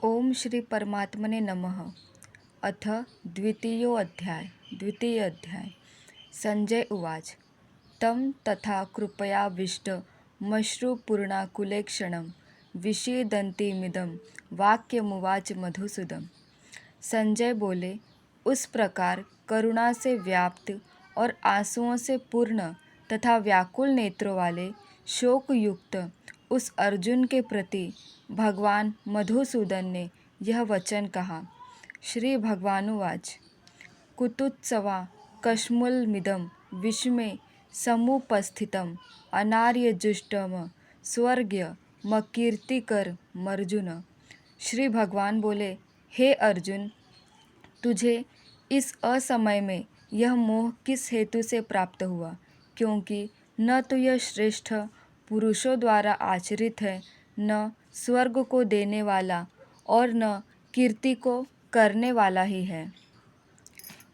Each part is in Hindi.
ओम श्री परमात्मने नमः। अथ द्वितीय अध्याय। संजय उवाच। तं तथा कृपयाविष्टमश्रुपूर्णाकुलेक्षणं विषीदन्तीमिदं वाक्यमुवाच मधुसूदन। संजय बोले, उस प्रकार करुणा से व्याप्त और आंसुओं से पूर्ण तथा व्याकुल नेत्रों वाले शोकयुक्त उस अर्जुन के प्रति भगवान मधुसूदन ने यह वचन कहा। श्री भगवानुवाच। कुतुत्सवा कश्मलमिदं विस्मे समुपस्थितम् अनार्यजुष्टम स्वर्ग्यमकीर्तिकरमर्जुन। श्री भगवान बोले, हे अर्जुन, तुझे इस असमय में यह मोह किस हेतु से प्राप्त हुआ, क्योंकि न तो यह श्रेष्ठ पुरुषों द्वारा आचरित है, न स्वर्ग को देने वाला और न कीर्ति को करने वाला ही है।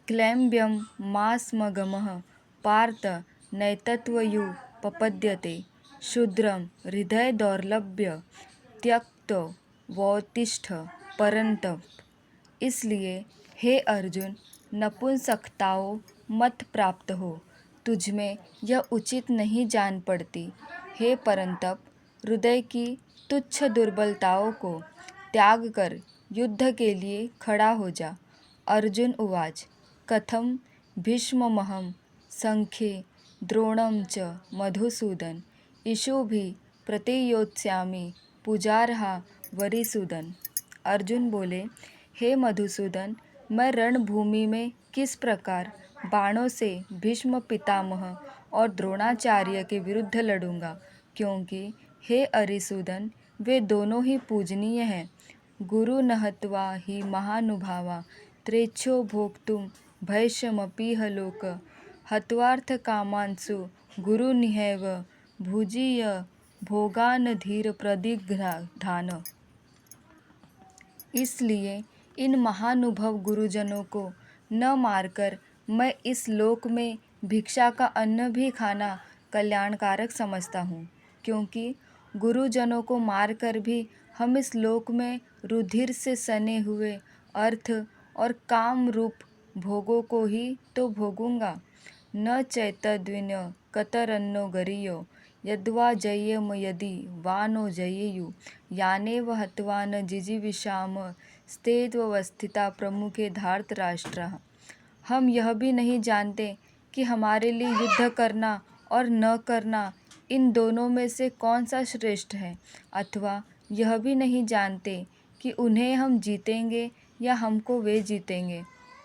क्लैम्ब्यं मास्मगमः पार्थ नैतत्त्वयुपपद्यते शूद्रं हृदय दौर्लभ्य त्यक्तो वोत्तिष्ठ परन्तप। इसलिए हे अर्जुन, नपुंसकताओं मत प्राप्त हो, तुझमें यह उचित नहीं जान पड़ती। हे परंतप, हृदय की तुच्छ दुर्बलताओं को त्याग कर युद्ध के लिए खड़ा हो जा। अर्जुन उवाच। कथम भीष्ममहं संख्ये द्रोणं च मधुसूदन ईशुभिः प्रतियोत्स्यामि पूजार्हा वरिसूदन। अर्जुन बोले, हे मधुसूदन, मैं रणभूमि में किस प्रकार बाणों से भीष्म पितामह और द्रोणाचार्य के विरुद्ध लड़ूंगा, क्योंकि हे अरिसूदन, वे दोनों ही पूजनीय हैं। गुरु नहत्वा ही महानुभावा त्रेच्छो भोक्तुं भैष्मपीह लोक हत्वार्थ कामांसु गुरुनिहैव भुजीय भोगान धीर प्रदिग्धान। इसलिए इन महानुभव गुरुजनों को न मारकर मैं इस लोक में भिक्षा का अन्न भी खाना कल्याणकारक समझता हूँ, क्योंकि गुरुजनों को मारकर भी हम इस लोक में रुधिर से सने हुए अर्थ और काम रूप भोगों को ही तो भोगूंगा। न चैतद्विन्य कतरन्नो गरीयो यद्वा जयेम यदि वा नो जयेयु यानेव हत्वा न जिजीविषाम स्तेत्वस्थिता प्रमुखे धार्तराष्ट्रः। हम यह भी नहीं जानते कि हमारे लिए युद्ध करना और न करना, इन दोनों में से कौन सा श्रेष्ठ है, अथवा यह भी नहीं जानते कि उन्हें हम जीतेंगे या हमको वे जीतेंगे।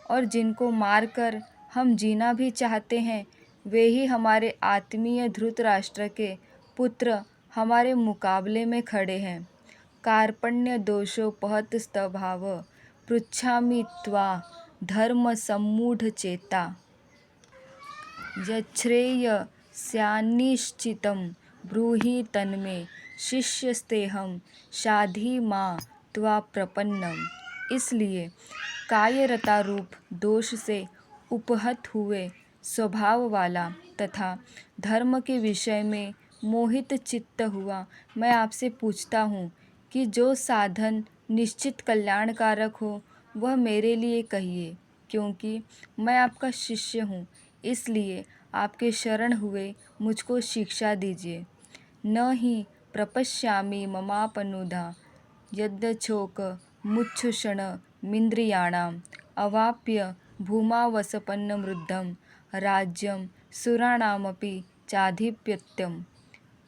और जिनको मारकर हम जीना भी चाहते हैं, वे ही हमारे आत्मीय धृतराष्ट्र के पुत्र हमारे मुकाबले में खड़े हैं। कार्पण्य दोषोपहतस्तभाव पृच्छामि त्वा धर्म सम्मूढ़ चेता यच्छ्रेयस्यान्निश्चितं ब्रूहि तन्मे शिष्यस्तेहं शाधि मां त्वा प्रपन्नम। इसलिए कायरता रूप दोष से उपहत हुए स्वभाव वाला तथा धर्म के विषय में मोहित चित्त हुआ मैं आपसे पूछता हूँ कि जो साधन निश्चित कल्याणकारक हो वह मेरे लिए कहिए, क्योंकि मैं आपका शिष्य हूँ। इसलिए आपके शरण हुए मुझको शिक्षा दीजिए। न ही प्रपश्यामि ममापनुधा यद्छोक मुच्छुषणमिन्द्रियाणाम् अवाप्य भूमावसपन्नमृद्धं राज्यं सुराणामपि चाधिपत्यम्।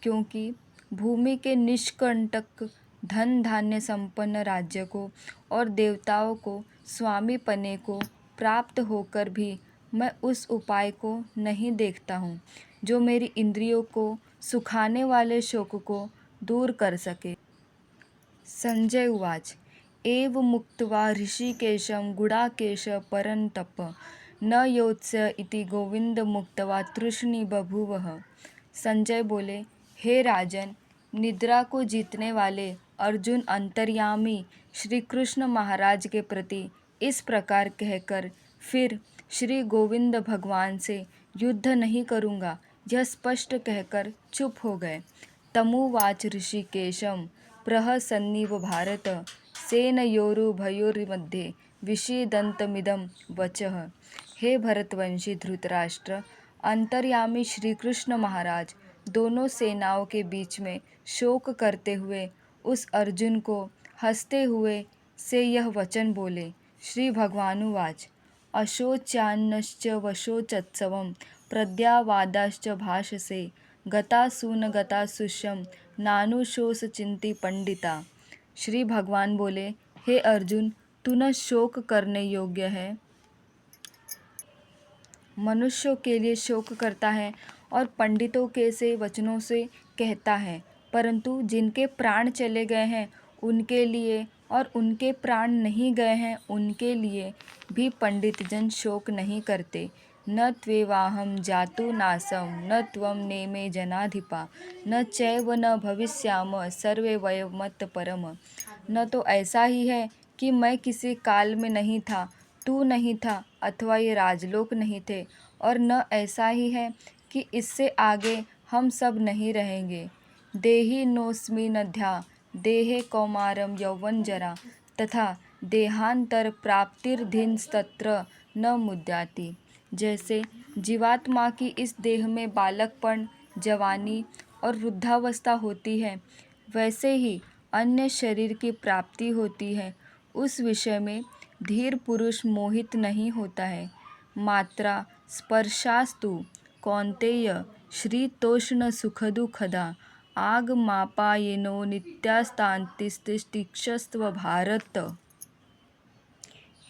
क्योंकि भूमि के निष्कंटक धन धान्य संपन्न राज्य को और देवताओं को स्वामीपने को प्राप्त होकर भी मैं उस उपाय को नहीं देखता हूँ जो मेरी इंद्रियों को सुखाने वाले शोक को दूर कर सके। संजय उवाच। एव मुक्त्वा ऋषिकेशं गुडाकेश परन्तप न योत्स्य इति गोविंद मुक्त्वा तृष्णी बभूवः। संजय बोले, हे राजन, निद्रा को जीतने वाले अर्जुन अंतर्यामी श्री कृष्ण महाराज के प्रति इस प्रकार कहकर फिर श्री गोविंद भगवान से युद्ध नहीं करूँगा, यह स्पष्ट कहकर चुप हो गए। तमुवाच ऋषिकेशं प्रहसन्निव भारत सेनयोरुभयोर्मध्ये विषीदन्तमिदं वचः। हे भरतवंशी धृतराष्ट्र, अंतर्यामी श्री कृष्ण महाराज दोनों सेनाओं के बीच में शोक करते हुए उस अर्जुन को हंसते हुए से यह वचन बोले। श्री भगवानुवाच अशोच्यान्नश्च वशोचत्सवं प्रद्यावादाश्च भाषसे गतासून गतासुष्यं नानुशोचचिंती पंडिता। श्री भगवान बोले, हे अर्जुन, तू न शोक करने योग्य है, मनुष्यों के लिए शोक करता है और पंडितों के से वचनों से कहता है, परंतु जिनके प्राण चले गए हैं उनके लिए और उनके प्राण नहीं गए हैं उनके लिए भी पंडित जन शोक नहीं करते। न त्वेवाहम जातु नासम न त्वम नेमे जनाधिपा न चैव न भविष्याम सर्वे वयमत परम। न तो ऐसा ही है कि मैं किसी काल में नहीं था, तू नहीं था अथवा ये राजलोक नहीं थे, और न ऐसा ही है कि इससे आगे हम सब नहीं रहेंगे। देहि नोस्मि नध्या देहे कौमारम यौवन जरा तथा देहांतर प्राप्तिर्धिंस्तत्र न मुद्याति। जैसे जीवात्मा की इस देह में बालकपन, जवानी और वृद्धावस्था होती है, वैसे ही अन्य शरीर की प्राप्ति होती है। उस विषय में धीर पुरुष मोहित नहीं होता है। मात्रा स्पर्शास्तु कौन्तेय शीतोष्ण सुखदुःखदा आगमापायिनो नित्यास्तान्तितितिक्षस्व भारत।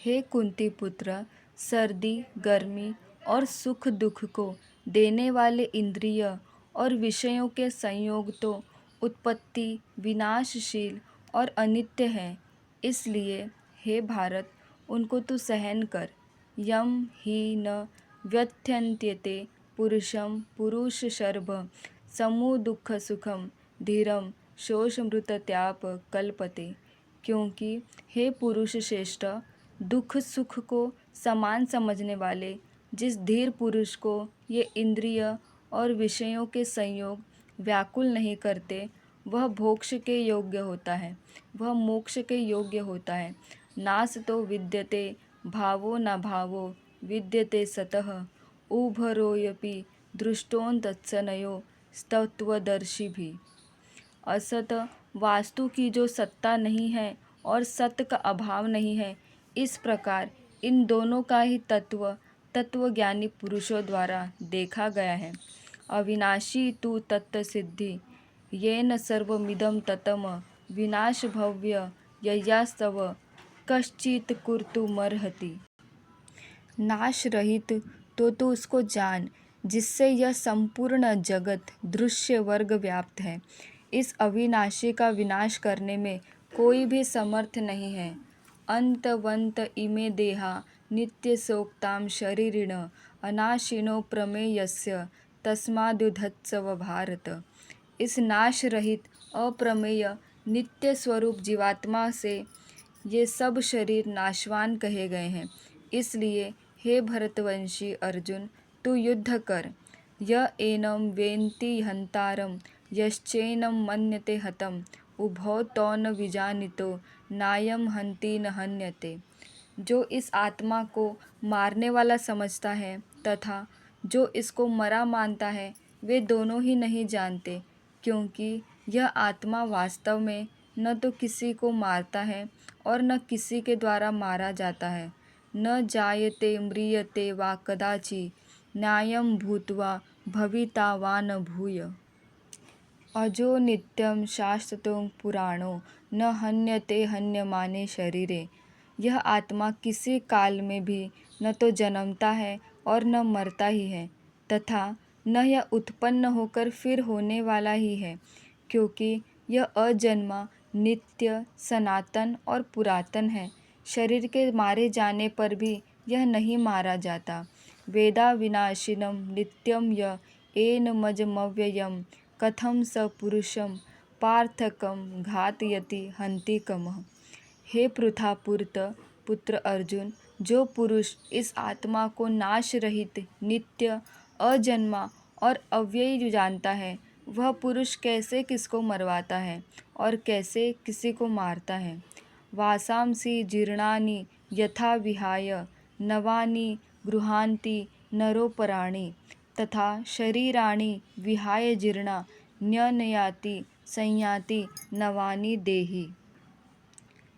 हे कुंती पुत्र, सर्दी, गर्मी और सुख दुख को देने वाले इंद्रिय और विषयों के संयोग तो उत्पत्ति, विनाशशील और अनित्य हैं। इसलिए हे भारत, उनको तू सहन कर। यम ही न व्यथ्यन्त्यते पुरुषं पुरुषशर्भ समुदुःख सुखम धीरम शोषमृतत्याप कल्पते। क्योंकि हे पुरुष श्रेष्ठ, दुख सुख को समान समझने वाले जिस धीर पुरुष को ये इंद्रिय और विषयों के संयोग व्याकुल नहीं करते, वह मोक्ष के योग्य होता है, वह मोक्ष के योग्य होता है। नास तो विद्यते भावो न भावो विद्यते सतः उभरोयपि दृष्टोन्तत्सनयो स्तत्वदर्शी भी। असत वास्तु की जो सत्ता नहीं है और सत्य का अभाव नहीं है, इस प्रकार इन दोनों का ही तत्वज्ञानी पुरुषों द्वारा देखा गया है। अविनाशी तु तत्सिद्धि येन सर्वमिदं ततम विनाश भव्य ययास्तव कश्चित् कर्तुमर्हति। नाश रहित तो तू उसको जान जिससे यह संपूर्ण जगत दृश्य वर्ग व्याप्त है। इस अविनाशी का विनाश करने में कोई भी समर्थ नहीं है। अंतवंत इमे देहा नित्यसोक्तां शरीरिण अनाशिनो प्रमेयस्य तस्माद्युद्धत्सव भारत। इस नाश रहित अप्रमेय नित्य स्वरूप जीवात्मा से ये सब शरीर नाशवान कहे गए हैं। इसलिए हे भरतवंशी अर्जुन, तू युद्ध कर। य एनं वेत्ति हन्तारं यश्चैनं मन्यते हतम् उभौ तौ न विजानीतो नायं हन्ति न हन्यते। जो इस आत्मा को मारने वाला समझता है तथा जो इसको मरा मानता है, वे दोनों ही नहीं जानते, क्योंकि यह आत्मा वास्तव में न तो किसी को मारता है और न किसी के द्वारा मारा जाता है। न जायते म्रियते वा कदाचि न्यायं भूत्वा भविता वा न भूय। अजो नित्यं शाश्वतो पुराणो न हन्यते हन्यमाने शरीरे। यह आत्मा किसी काल में भी न तो जन्मता है और न मरता ही है, तथा न यह उत्पन्न होकर फिर होने वाला ही है, क्योंकि यह अजन्मा, नित्य, सनातन और पुरातन है। शरीर के मारे जाने पर भी यह नहीं मारा जाता। वेदा विनाशिनं नित्यं य एनमजमव्ययं कथं स पुरुषं पार्थकं घातयति हन्ति कमः। हे पृथापुत्र पुत्र अर्जुन, जो पुरुष इस आत्मा को नाश रहित, नित्य, अजन्मा और अव्ययी जानता है, वह पुरुष कैसे किसको मरवाता है और कैसे किसी को मारता है। वासांसि जीर्णानि यथा विहाय नवानि गृहान्ति नरोपराणि तथा शरीराणि विहाय जीर्णा न्यनयाति संयाति नवानि देहि।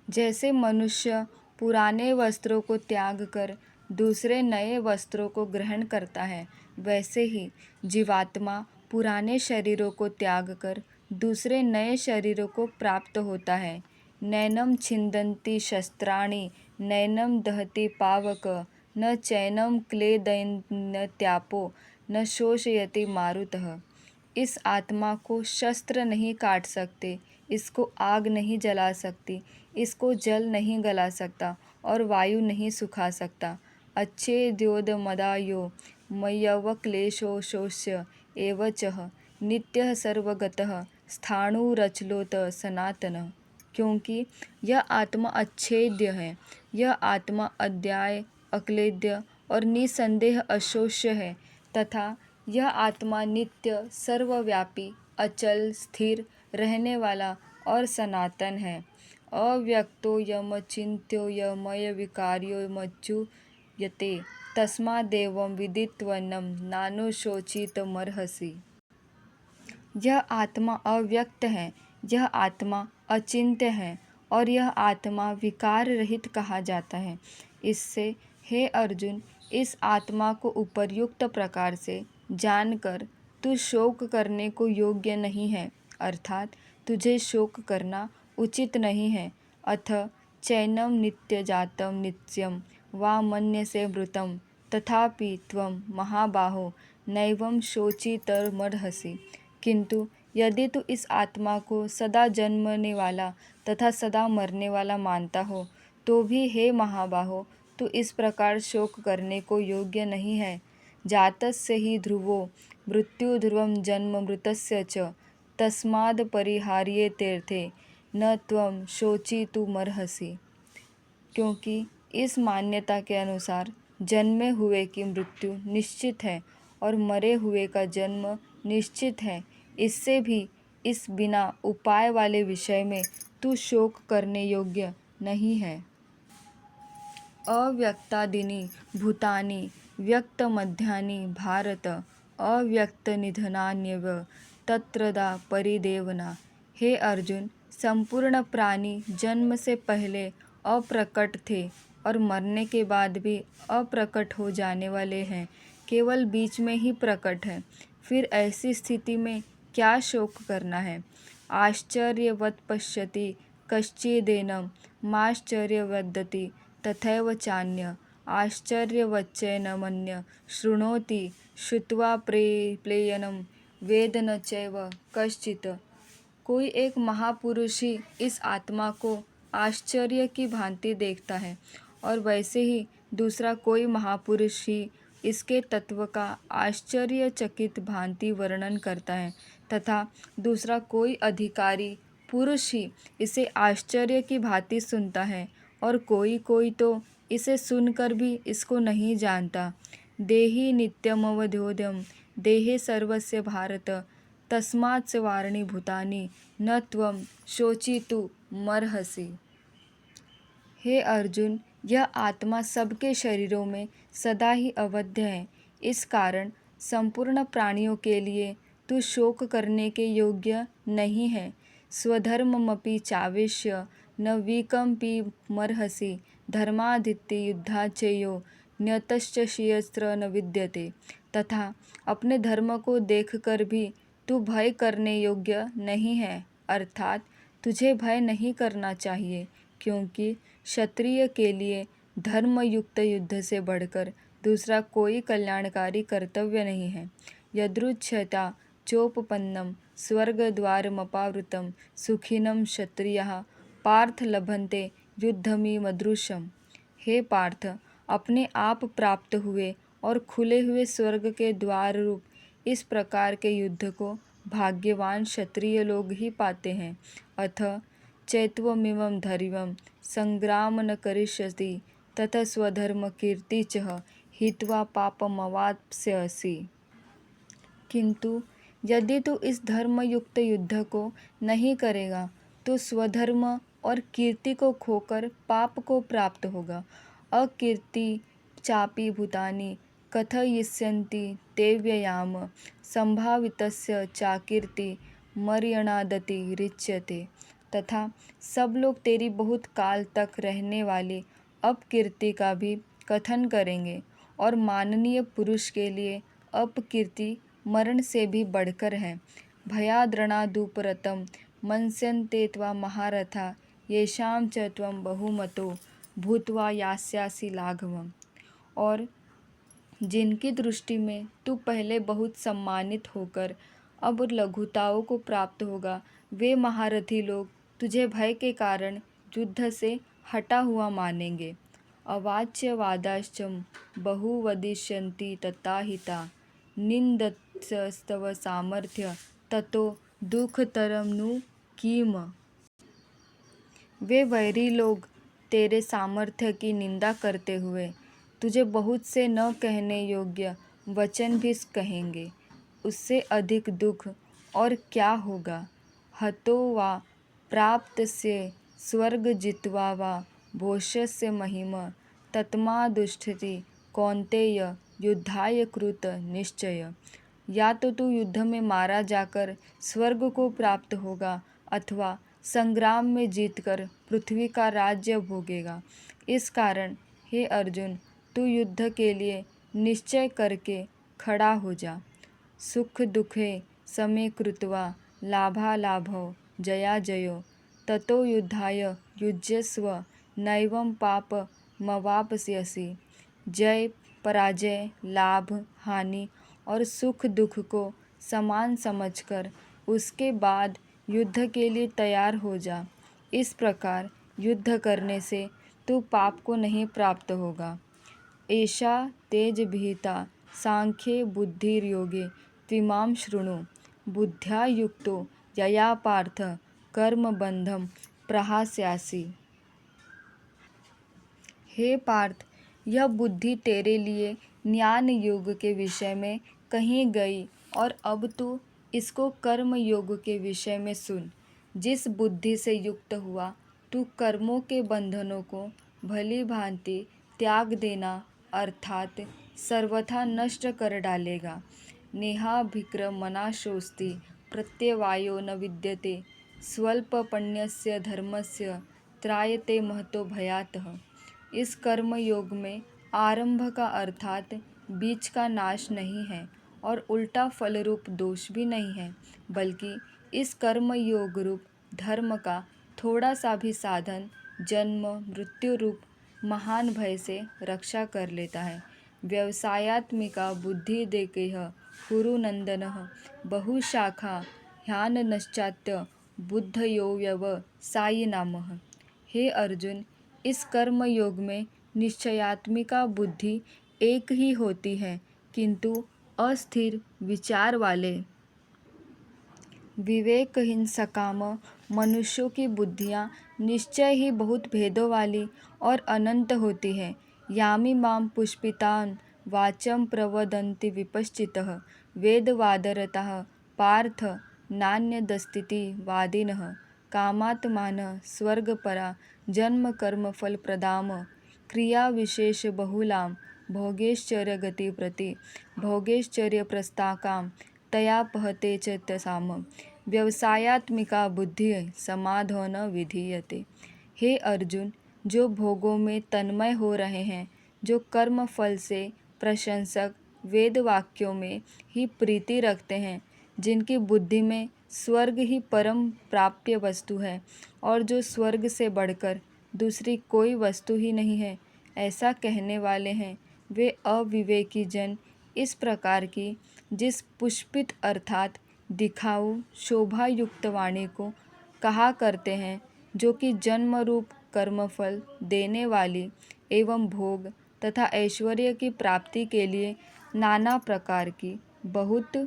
जैसे मनुष्य पुराने वस्त्रों को त्याग कर दूसरे नए वस्त्रों को ग्रहण करता है, वैसे ही जीवात्मा पुराने शरीरों को त्याग कर दूसरे नए शरीरों को प्राप्त होता है। नैनम छिन्दन्ति शस्त्राणि नैनम दहति पावक न चैनम क्लेदयन्त्यापो न शोषयति मारुतः। इस आत्मा को शस्त्र नहीं काट सकते, इसको आग नहीं जला सकती, इसको जल नहीं गला सकता और वायु नहीं सुखा सकता। अच्छेद्योदमदायो मय्यवक्लेशोऽशोष्य एव चः नित्यः सर्वगतः स्थाणुरचलोत सनातनः। क्योंकि यह आत्मा अच्छेद्य है, यह आत्मा अद्याय अक्लेद्य और निसंदेह अशोष्य है तथा यह आत्मा नित्य सर्वव्यापी अचल स्थिर रहने वाला और सनातन है। अव्यक्तोऽयमचिन्त्योऽयमय विकार्योऽयमच्युयते तस्मादेवं विदित्वैनं नानुशोचितुमर्हसि। यह आत्मा अव्यक्त है, यह आत्मा अचिन्त्य है और यह आत्मा विकार रहित कहा जाता है। इससे हे अर्जुन, इस आत्मा को उपर्युक्त प्रकार से जानकर तू शोक करने को योग्य नहीं है, अर्थात तुझे शोक करना उचित नहीं है। अथ चैनम नित्यजातं नित्यं वा मन्यसे मृतं तथापि त्वं महाबाहो नैवं शोचितुमर्हसि। किंतु यदि तू इस आत्मा को सदा जन्मने वाला तथा सदा मरने वाला मानता हो तो भी हे महाबाहो, तू इस प्रकार शोक करने को योग्य नहीं है। जातस्य हि ध्रुवो मृत्यु ध्रुवं जन्म मृतस्य च तस्माद् परिहार्येत्यर्थे न त्वं शोचितुमर्हसि। क्योंकि इस मान्यता के अनुसार जन्मे हुए की मृत्यु निश्चित है और मरे हुए का जन्म निश्चित है, इससे भी इस बिना उपाय वाले विषय में तू शोक करने योग्य नहीं है। अव्यक्तादीनि भूतानि व्यक्तमध्यानि भारत अव्यक्तनिधनान्येव तत्रदा परिदेवना। हे अर्जुन, संपूर्ण प्राणी जन्म से पहले अप्रकट थे और मरने के बाद भी अप्रकट हो जाने वाले हैं, केवल बीच में ही प्रकट है। फिर ऐसी स्थिति में क्या शोक करना है। आश्चर्यवत् पश्यति कश्चिदेनं माश्चर्यवदति तथैव चान्यः आश्चर्यवच्चैनमन्यः शृणोति श्रुत्वा प्लेयनं वेद न चैव कश्चित्। कोई एक महापुरुष ही इस आत्मा को आश्चर्य की भांति देखता है और वैसे ही दूसरा कोई महापुरुष ही इसके तत्व का आश्चर्यचकित भांति वर्णन करता है तथा दूसरा कोई अधिकारी पुरुष ही इसे आश्चर्य की भांति सुनता है और कोई कोई तो इसे सुनकर भी इसको नहीं जानता। देहि नित्यमवध्योऽयं देहे सर्वस्य भारत तस्मात् सर्वाणि भूतानि न त्वं शोचितुमर्हसि। हे अर्जुन, यह आत्मा सबके शरीरों में सदा ही अवध्य है, इस कारण संपूर्ण प्राणियों के लिए तू शोक करने के योग्य नहीं है। स्वधर्ममपि चावेक्ष्य न विकम्पितुमर्हसि धर्माधीत्य युद्धाच्चयो न्यतश्च शियस्त्र न विद्यते। तथा अपने धर्म को देखकर भी तू भय करने योग्य नहीं है, अर्थात तुझे भय नहीं करना चाहिए, क्योंकि क्षत्रिय के लिए धर्मयुक्त युद्ध से बढ़कर दूसरा कोई कल्याणकारी कर्तव्य नहीं है। यदृच्छया चोपपन्नं स्वर्गद्वारमपावृतं सुखिनं क्षत्रियाः पार्थ लभन्ते युद्धमिमदृशम्। हे पार्थ, अपने आप प्राप्त हुए और खुले हुए स्वर्ग के द्वार रूप इस प्रकार के युद्ध को भाग्यवान क्षत्रिय लोग ही पाते हैं। अथ चैत्वमिमं धैर्यं संग्राम न करिष्यसि ततः स्वधर्म कीर्ति च हित्वा पापमवाप्स्यसि। किंतु यदि तू इस धर्मयुक्त युद्ध को नहीं करेगा तो स्वधर्म और कीर्ति को खोकर पाप को प्राप्त होगा। अकीर्ति चापि भूतानि कथयिष्यन्ति ते व्ययाम संभावितस्य चाकीर्ति मर्यणादति रिच्यते। तथा सब लोग तेरी बहुत काल तक रहने वाली अपकीर्ति का भी कथन करेंगे, और माननीय पुरुष के लिए अपकीर्ति मरण से भी बढ़कर है। भयाद्रणादुपरतं मन्स्यन्ते त्वा महारथा येषां च त्वं बहुमतो भूत्वा यास्यासि लाघवम्। और जिनकी दृष्टि में तू पहले बहुत सम्मानित होकर अब लघुताओं को प्राप्त होगा, वे महारथी लोग तुझे भय के कारण युद्ध से हटा हुआ मानेंगे। अवाच्य वादाश्च बहु वदिष्यन्ति तथाहिता निन्दन्तस्तव सामर्थ्य ततो दुःखतरं नु किम। वे वैरी लोग तेरे सामर्थ्य की निंदा करते हुए तुझे बहुत से न कहने योग्य वचन भी कहेंगे। उससे अधिक दुख और क्या होगा। हतो वा प्राप्तस्य स्वर्ग जित्वा वा भोष्यस्य महिमा तस्मादुत्तिष्ठ कौन्तेय युद्धाय कृत निश्चय। या तो तू युद्ध में मारा जाकर स्वर्ग को प्राप्त होगा अथवा संग्राम में जीतकर पृथ्वी का राज्य भोगेगा। इस कारण हे अर्जुन, तू युद्ध के लिए निश्चय करके खड़ा हो जा। सुख दुखे समे कृत्वा लाभालाभौ जयाजयो ततो युद्धाय युज्यस्व नैवं पापमवाप्स्यसि। जय पराजय लाभ हानि और सुख दुख को समान समझकर उसके बाद युद्ध के लिए तैयार हो जा। इस प्रकार युद्ध करने से तू पाप को नहीं प्राप्त होगा। एषा तेज विहिता सांख्ये बुद्धिर्योगे त्विमां शृणु। बुद्ध्या युक्तो यया पार्थ कर्मबन्धं प्रहास्यासि। हे पार्थ, यह बुद्धि तेरे लिए ज्ञान योग के विषय में कही गई और अब तू इसको कर्म योग के विषय में सुन। जिस बुद्धि से युक्त हुआ तू कर्मों के बंधनों को भली भांति त्याग देना अर्थात सर्वथा नष्ट कर डालेगा। नेहाभिक्रमनाशोस्ति प्रत्यवायो न विद्यते स्वल्पपण्यस्य धर्मस्य त्रायते महतो भयातः। इस कर्म योग में आरंभ का अर्थात बीच का नाश नहीं है और उल्टा फल रूप दोष भी नहीं है, बल्कि इस कर्म योग रूप धर्म का थोड़ा सा भी साधन जन्म मृत्यु रूप महान भय से रक्षा कर लेता है। व्यवसायात्मिका बुद्धि देकेह कुरुनंदनः बहुशाखा ह्यानश्चात्य बुद्धयो व्यवसायी नामः। हे अर्जुन, इस कर्म योग में निश्चयात्मिका बुद्धि एक ही होती है, किंतु अस्थिर विचार वाले विवेकहीन सकाम मनुष्यों की बुद्धियाँ निश्चय ही बहुत भेदों वाली और अनंत होती है। यामी माम पुष्पितान् वाचं प्रवदन्ति विपश्चितः वेदवादरताः पार्थ नान्यदस्तीति वादिनः। कामात्मानः स्वर्गपरा जन्म कर्म फलप्रदाम क्रिया विशेष बहुलाम भोगैश्चर्यगति प्रति भोगैश्चर्यप्रस्ताकाम तया पहते च तसाम। व्यवसायात्मिका बुद्धि समाधो न विधीयते। हे अर्जुन, जो भोगों में तन्मय हो रहे हैं, जो कर्म फल से प्रशंसक वेद वाक्यों में ही प्रीति रखते हैं, जिनकी बुद्धि में स्वर्ग ही परम प्राप्य वस्तु है और जो स्वर्ग से बढ़कर दूसरी कोई वस्तु ही नहीं है, ऐसा कहने वाले हैं, वे अविवेकी जन इस प्रकार की जिस पुष्पित अर्थात दिखाऊ शोभायुक्त वाणी को कहा करते हैं, जो कि जन्म रूप कर्मफल देने वाली एवं भोग तथा ऐश्वर्य की प्राप्ति के लिए नाना प्रकार की बहुत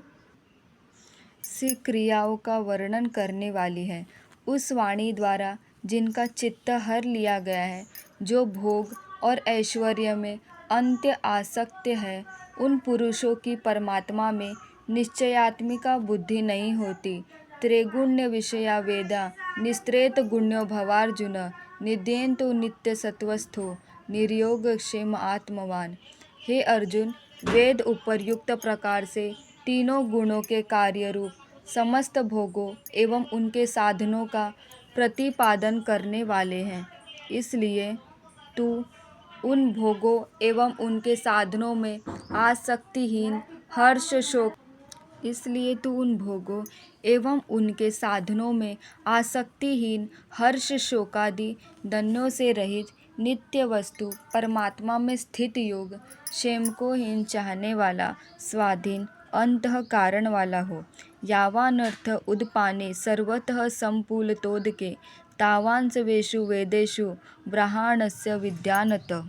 सी क्रियाओं का वर्णन करने वाली है। उस वाणी द्वारा जिनका चित्त हर लिया गया है, जो भोग और ऐश्वर्य में अंत्य आसक्त है, उन पुरुषों की परमात्मा में निश्चयात्मिका बुद्धि नहीं होती। त्रैगुण्य विषया वेदा निस्त्रेत गुण्यो भवार्जुन निद्येन्तु नित्य सत्वस्थो निर्योग क्षेम आत्मवान। हे अर्जुन, वेद उपर्युक्त प्रकार से तीनों गुणों के कार्य रूप समस्त भोगों एवं उनके साधनों का प्रतिपादन करने वाले हैं। इसलिए तू उन भोगों एवं उनके साधनों में आसक्तिहीन हर्ष शोक इसलिए तू उन भोगों एवं उनके साधनों में आसक्तिहीन हर्ष शोकादि दन्यों से रहित नित्य वस्तु परमात्मा में स्थित योग क्षेम को हीन चाहने वाला स्वाधीन अंतःकरण वाला हो। यावानर्थ उदपाने सर्वतः संपूलतोदके तावान सर्वेषु वेदेषु ब्रह्माण्डस्य विद्यानतः।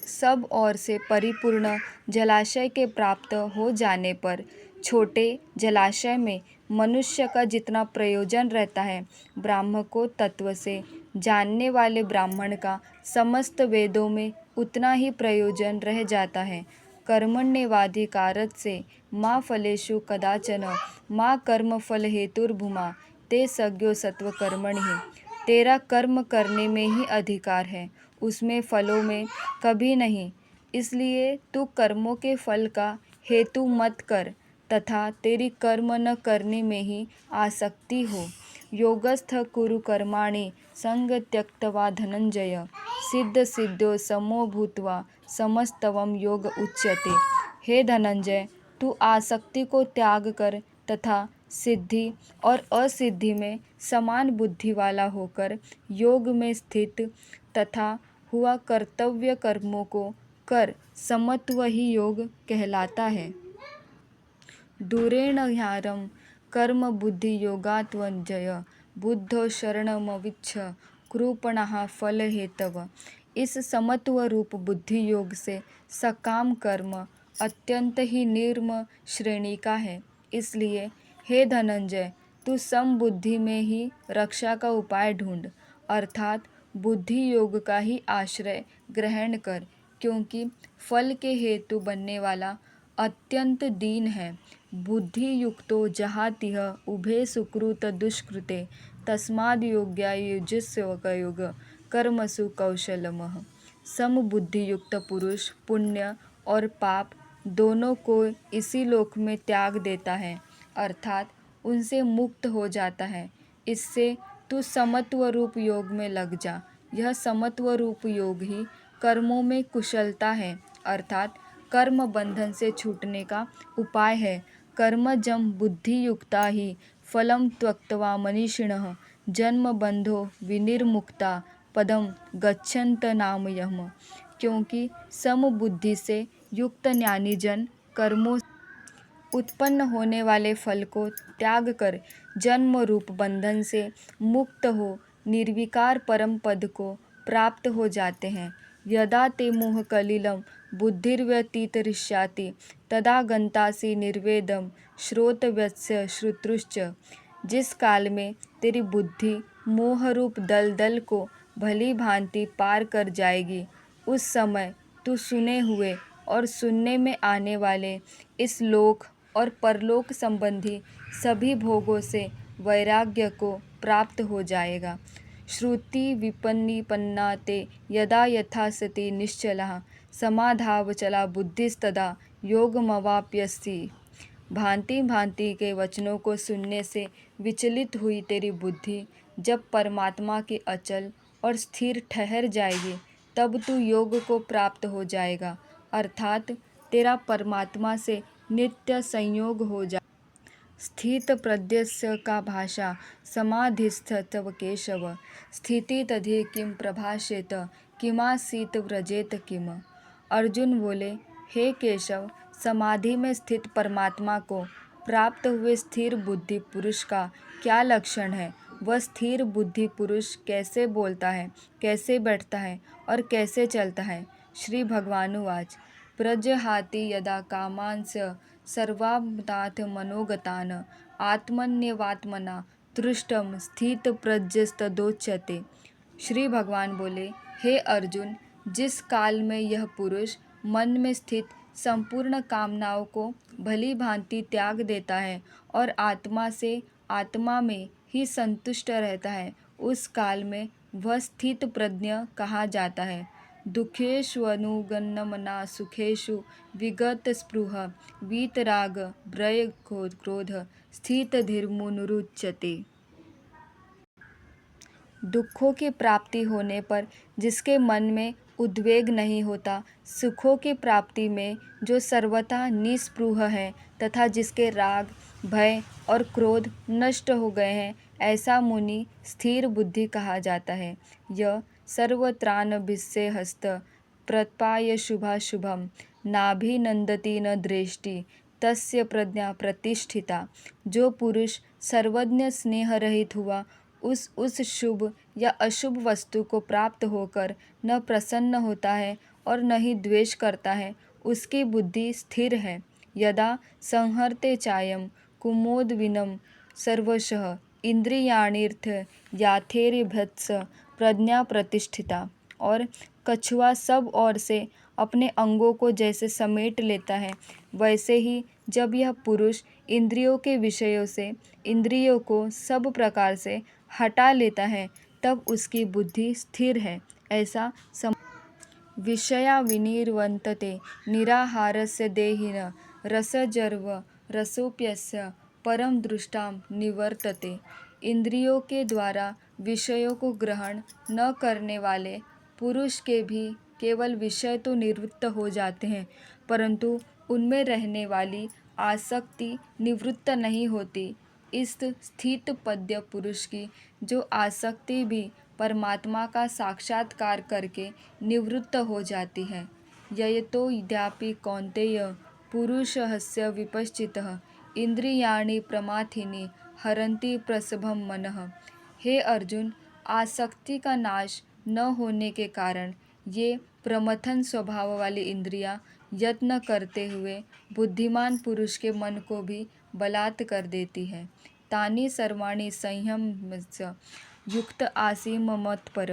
सब ओर से परिपूर्ण जलाशय के प्राप्त हो जाने पर छोटे जलाशय में मनुष्य का जितना प्रयोजन रहता है, ब्राह्मण को तत्व से जानने वाले ब्राह्मण का समस्त वेदों में उतना ही प्रयोजन रह जाता है। कर्मण्येवाधिकारत से माँ फलेषु कदाचन माँ कर्म फल हेतुर्भुमा ते सज्ञो सत्व कर्मणि। तेरा कर्म करने में ही अधिकार है, उसमें फलों में कभी नहीं। इसलिए तू कर्मों के फल का हेतु मत कर तथा तेरी कर्म न करने में ही आसक्ति हो। योगस्थ कुरु कर्माणि संग त्यक्त्वा धनंजय सिद्ध सिद्ध्यो समो भूत्वा समस्तवम योग उच्यते। हे धनंजय, तू आसक्ति को त्याग कर तथा सिद्धि और असिद्धि में समान बुद्धि वाला होकर योग में स्थित तथा हुआ कर्तव्य कर्मों को कर, समत्व ही योग कहलाता है। दूरेण ह्यारं कर्म बुद्धि योगात्वजय बुद्धो शरणमविच्छ कृपणः फल हेतव। इस समत्व रूप बुद्धि योग से सकाम कर्म अत्यंत ही निर्म श्रेणी का है। इसलिए हे धनंजय, तू समबुद्धि में ही रक्षा का उपाय ढूंढ, अर्थात बुद्धि योग का ही आश्रय ग्रहण कर, क्योंकि फल के हेतु बनने वाला अत्यंत दीन है। बुद्धि युक्तो जहातिह उभे सुकृत दुष्कृते तस्माद् योग्या युज्यस्व कर्मसु कौशलमः। समबुद्धि युक्त पुरुष पुण्य और पाप दोनों को इसी लोक में त्याग देता है, अर्थात उनसे मुक्त हो जाता है। इससे तू समत्व रूप योग में लग जा। यह समत्व रूप योग ही कर्मों में कुशलता है, अर्थात कर्म बंधन से छूटने का उपाय है। कर्मजं बुद्धि युक्ता ही फलं त्यक्त्वा मनीषिणः जन्म बंधो विनिर्मुक्ता पदम गच्छन्त नामयम्। क्योंकि समबुद्धि से युक्त ज्ञानी जन कर्मों उत्पन्न होने वाले फल को त्याग कर जन्म रूप बंधन से मुक्त हो निर्विकार परम पद को प्राप्त हो जाते हैं। यदा ते मोह कलिलं बुद्धिर्व्यतितरिष्यति तदा गंतासि निर्वेदम श्रोतव्यस्य श्रोतृश्च। जिस काल में तेरी बुद्धि मोह रूप दलदल को भली भांति पार कर जाएगी, उस समय तू सुने हुए और सुनने में आने वाले इस लोक और परलोक संबंधी सभी भोगों से वैराग्य को प्राप्त हो जाएगा। श्रुति विपन्निपन्ना ते यदा यथा सति निश्चला समाधावचला बुद्धिस्तदा योगमवाप्यसि। भांति भांति के वचनों को सुनने से विचलित हुई तेरी बुद्धि जब परमात्मा के अचल और स्थिर ठहर जाएगी, तब तू योग को प्राप्त हो जाएगा, अर्थात तेरा परमात्मा से नित्य संयोग हो जाए। स्थित प्रज्ञस्य का भाषा समाधिस्थ तव केशव स्थिति तधि किम प्रभाषेत किमासीत व्रजेत किम। अर्जुन बोले, हे केशव, समाधि में स्थित परमात्मा को प्राप्त हुए स्थिर बुद्धि पुरुष का क्या लक्षण है? वह स्थिर बुद्धि पुरुष कैसे बोलता है, कैसे बैठता है और कैसे चलता है? श्री भगवानुवाच प्रजहाति यदा कामांस सर्वांतात मनोगतान आत्मन्यवात्मना तुष्टम स्थित प्रज्ञस्तदोच्यते। श्री भगवान बोले, हे अर्जुन, जिस काल में यह पुरुष मन में स्थित संपूर्ण कामनाओं को भली भांति त्याग देता है और आत्मा से आत्मा में ही संतुष्ट रहता है, उस काल में वह स्थित प्रज्ञ कहा जाता है। दुखेषु अनुगन्नमना सुखेषु विगत स्पृह वीतराग भय क्रोध स्थित धीर्मुनुरुच्यते। दुखों की प्राप्ति होने पर जिसके मन में उद्वेग नहीं होता, सुखों की प्राप्ति में जो सर्वथा निस्पृह है तथा जिसके राग भय और क्रोध नष्ट हो गए हैं, ऐसा मुनि स्थिर बुद्धि कहा जाता है। यह सर्वत्रानभिस्य हस्त प्रत्पाय शुभाशुभम नाभिनंदति न दृष्टि तस्य प्रज्ञा प्रतिष्ठिता। जो पुरुष सर्वज्ञ स्नेह रहित हुआ उस शुभ या अशुभ वस्तु को प्राप्त होकर न प्रसन्न होता है और न ही द्वेष करता है, उसकी बुद्धि स्थिर है। यदा संहरते चायम कुमोदविनम सर्वशः इंद्रियाणीर्थ याथेरिभत्स प्रज्ञा प्रतिष्ठिता। और कछुआ सब ओर से अपने अंगों को जैसे समेट लेता है, वैसे ही जब यह पुरुष इंद्रियों के विषयों से इंद्रियों को सब प्रकार से हटा लेता है, तब उसकी बुद्धि स्थिर है। ऐसा विषया विनिर्वन्तते निराहारस्य देहिन रसजर्व रसोप्यस्य परम दृष्टाम निवर्तते। इंद्रियों के द्वारा विषयों को ग्रहण न करने वाले पुरुष के भी केवल विषय तो निवृत्त हो जाते हैं, परंतु उनमें रहने वाली आसक्ति निवृत्त नहीं होती। इस स्थित पद्य पुरुष की जो आसक्ति भी परमात्मा का साक्षात्कार करके निवृत्त हो जाती है। ययतो यद्यपि कौन्तेय पुरुषस्य विपश्चितः इंद्रियाणि प्रमाथिनी हरन्ति प्रसभम मनः। हे अर्जुन, आसक्ति का नाश न होने के कारण ये प्रमथन स्वभाव वाली इंद्रियां यत्न करते हुए बुद्धिमान पुरुष के मन को भी बलात् कर देती है। तानि सर्वाणि संयम्य युक्त आसीम मत्पर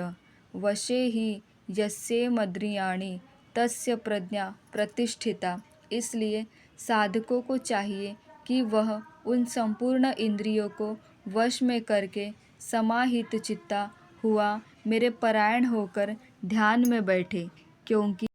वशे ही यस्येन्द्रियाणि तस्य प्रज्ञा प्रतिष्ठिता। इसलिए साधकों को चाहिए कि वह उन संपूर्ण इंद्रियों को वश में करके समाहित चित्ता हुआ मेरे परायण होकर ध्यान में बैठे, क्योंकि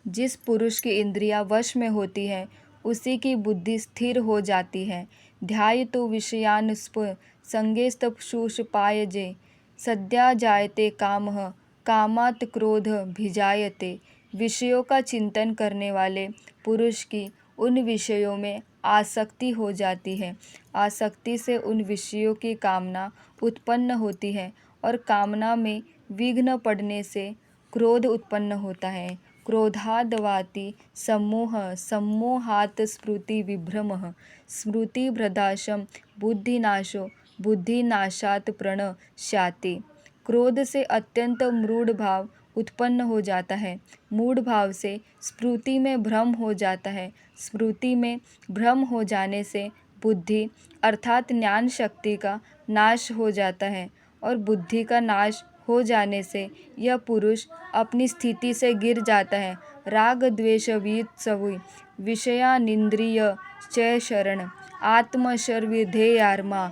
जिस पुरुष की इंद्रियां वश में होती है उसी की बुद्धि स्थिर हो जाती है। ध्यायतो विषयानुस्प संगेस्तशुष्पायजे सद्या जायते कामः कामात् क्रोध भिजायते। विषयों का चिंतन करने वाले पुरुष की उन विषयों में आसक्ति हो जाती है। आसक्ति से उन विषयों की कामना उत्पन्न होती है और कामना में विघ्न पड़ने से क्रोध उत्पन्न होता है। क्रोधाद्वाति सम्मोह सम्मोहात् स्मृति विभ्रमः स्मृतिभ्रदाशं बुद्धिनाशो बुद्धिनाशात् प्रणश्याति। क्रोध से अत्यंत मूढ़ भाव उत्पन्न हो जाता है। मूढ़ भाव से स्मृति में भ्रम हो जाता है। स्मृति में भ्रम हो जाने से बुद्धि अर्थात ज्ञान शक्ति का नाश हो जाता है और बुद्धि का नाश हो जाने से यह पुरुष अपनी स्थिति से गिर जाता है। राग द्वेष वीतसवि विषयानिंद्रिय च शरण आत्मशर्विधेयार्मा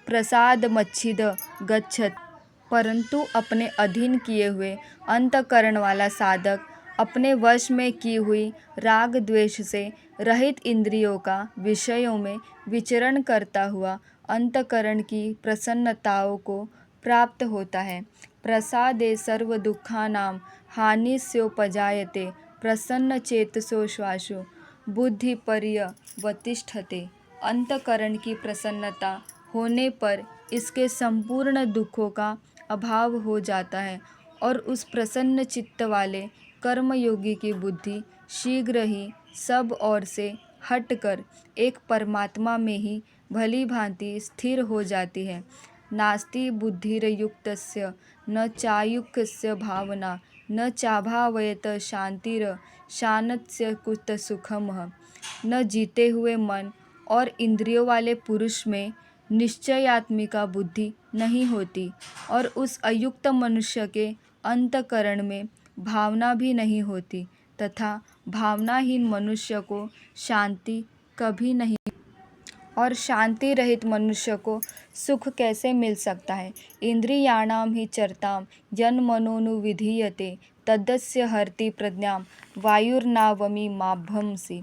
प्रसाद मच्छिद गच्छत। परंतु अपने अधीन किए हुए अंतःकरण वाला साधक अपने वश में की हुई राग द्वेष से रहित इंद्रियों का विषयों में विचरण करता हुआ अंतःकरण की प्रसन्नताओं को प्राप्त होता है। प्रसादे सर्व दुःखानां हानिस्योपजायते प्रसन्न चेतसो श्वासो बुद्धि पर्यवतिष्ठते। अंतःकरण की प्रसन्नता होने पर इसके संपूर्ण दुखों का अभाव हो जाता है और उस प्रसन्न चित्त वाले कर्मयोगी की बुद्धि शीघ्र ही सब ओर से हटकर एक परमात्मा में ही भली भांति स्थिर हो जाती है। नास्ति बुद्धिर्युक्तस्य न चायुक्तस्य भावना न चाभावयत शांतिर शानत्य कुत सुखमः। न जीते हुए मन और इंद्रियों वाले पुरुष में निश्चयात्मिका बुद्धि नहीं होती और उस अयुक्त मनुष्य के अंतःकरण में भावना भी नहीं होती तथा भावनाहीन मनुष्य को शांति कभी नहीं। और शांति रहित मनुष्य को सुख कैसे मिल सकता है। इंद्रियाणाम ही चरताम यन मनोनुविधीयते तदस्य हरति प्रज्ञाम वायुर्नावमी माभंसी।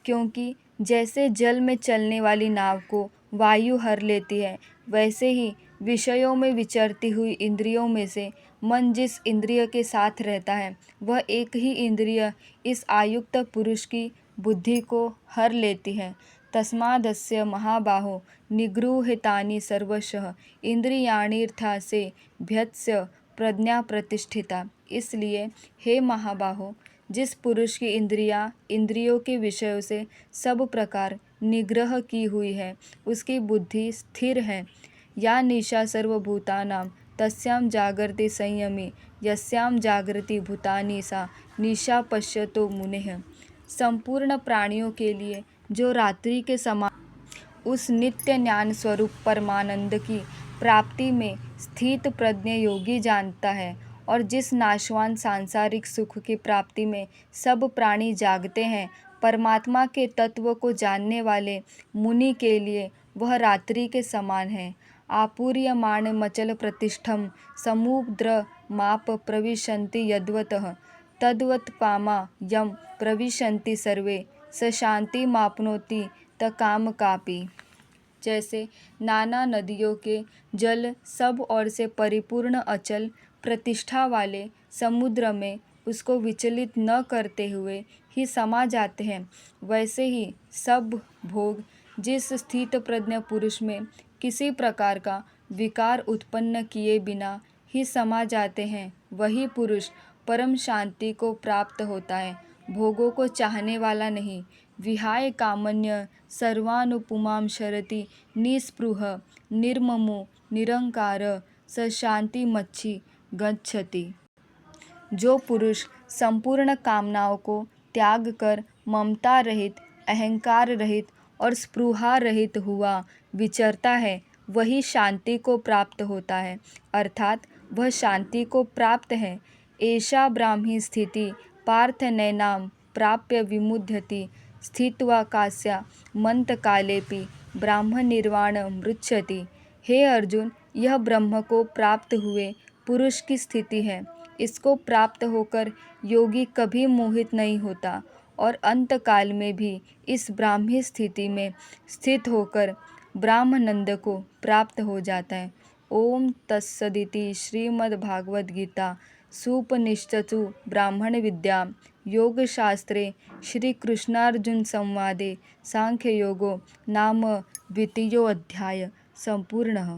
क्योंकि जैसे जल में चलने वाली नाव को वायु हर लेती है, वैसे ही विषयों में विचरती हुई इंद्रियों में से मन जिस इंद्रिय के साथ रहता है, वह एक ही इंद्रिय इस आयुक्त पुरुष की बुद्धि को हर लेती है। तस्मादस्य महाबाहो निगृहीतानि सर्वशः इंद्रियाणीर्थासे भ्यत्स्य प्रज्ञा प्रतिष्ठिता। इसलिए हे महाबाहो, जिस पुरुष की इंद्रियों के विषयों से सब प्रकार निग्रह की हुई है, उसकी बुद्धि स्थिर है। या निशा सर्वभूतानां तस्यां जागर्ति संयमी यस्यां जागृति भूतानि सा निशा पश्यतो मुनेः। संपूर्ण प्राणियों के लिए जो रात्रि के समान उस नित्य ज्ञान स्वरूप परमानंद की प्राप्ति में स्थित प्रज्ञ योगी जानता है, और जिस नाशवान सांसारिक सुख की प्राप्ति में सब प्राणी जागते हैं, परमात्मा के तत्व को जानने वाले मुनि के लिए वह रात्रि के समान है। आपूर्यमाण मचल प्रतिष्ठम समुद्र माप प्रविशन्ति यद्वतः तद्वत्कामा यम प्रविशन्ति सर्वे स शांति मापनोति त काम कापी। जैसे नाना नदियों के जल सब ओर से परिपूर्ण अचल प्रतिष्ठा वाले समुद्र में उसको विचलित न करते हुए ही समा जाते हैं, वैसे ही सब भोग जिस स्थित प्रज्ञ पुरुष में किसी प्रकार का विकार उत्पन्न किए बिना ही समा जाते हैं, वही पुरुष परम शांति को प्राप्त होता है। भोगों को चाहने वाला नहीं, विहाय कामन्य सर्वानुपुमां शरति निस्पृह निर्ममो निरंकार स शांति मच्छी गच्छति। जो पुरुष संपूर्ण कामनाओं को त्याग कर ममता रहित, अहंकार रहित और स्पृहा रहित हुआ विचरता है, वही शांति को प्राप्त होता है, अर्थात वह शांति को प्राप्त है। एषा ब्राह्मी स्थिति पार्थ नैनां प्राप्य विमुह्यति स्थित्वा कास्या मंतकालेपि ब्राह्म निर्वाण मृच्छति। हे अर्जुन, यह ब्रह्म को प्राप्त हुए पुरुष की स्थिति है। इसको प्राप्त होकर योगी कभी मोहित नहीं होता और अंतकाल में भी इस ब्राह्मी स्थिति में स्थित होकर ब्राह्मनंद को प्राप्त हो जाता है। ओम तत्सदिति श्रीमद्भागवत गीता सुपनिषत्सु ब्राह्मण विद्या योगशास्त्रे श्रीकृष्णार्जुन संवादे सांख्ययोगो नाम द्वितीयोऽध्यायः सम्पूर्णः।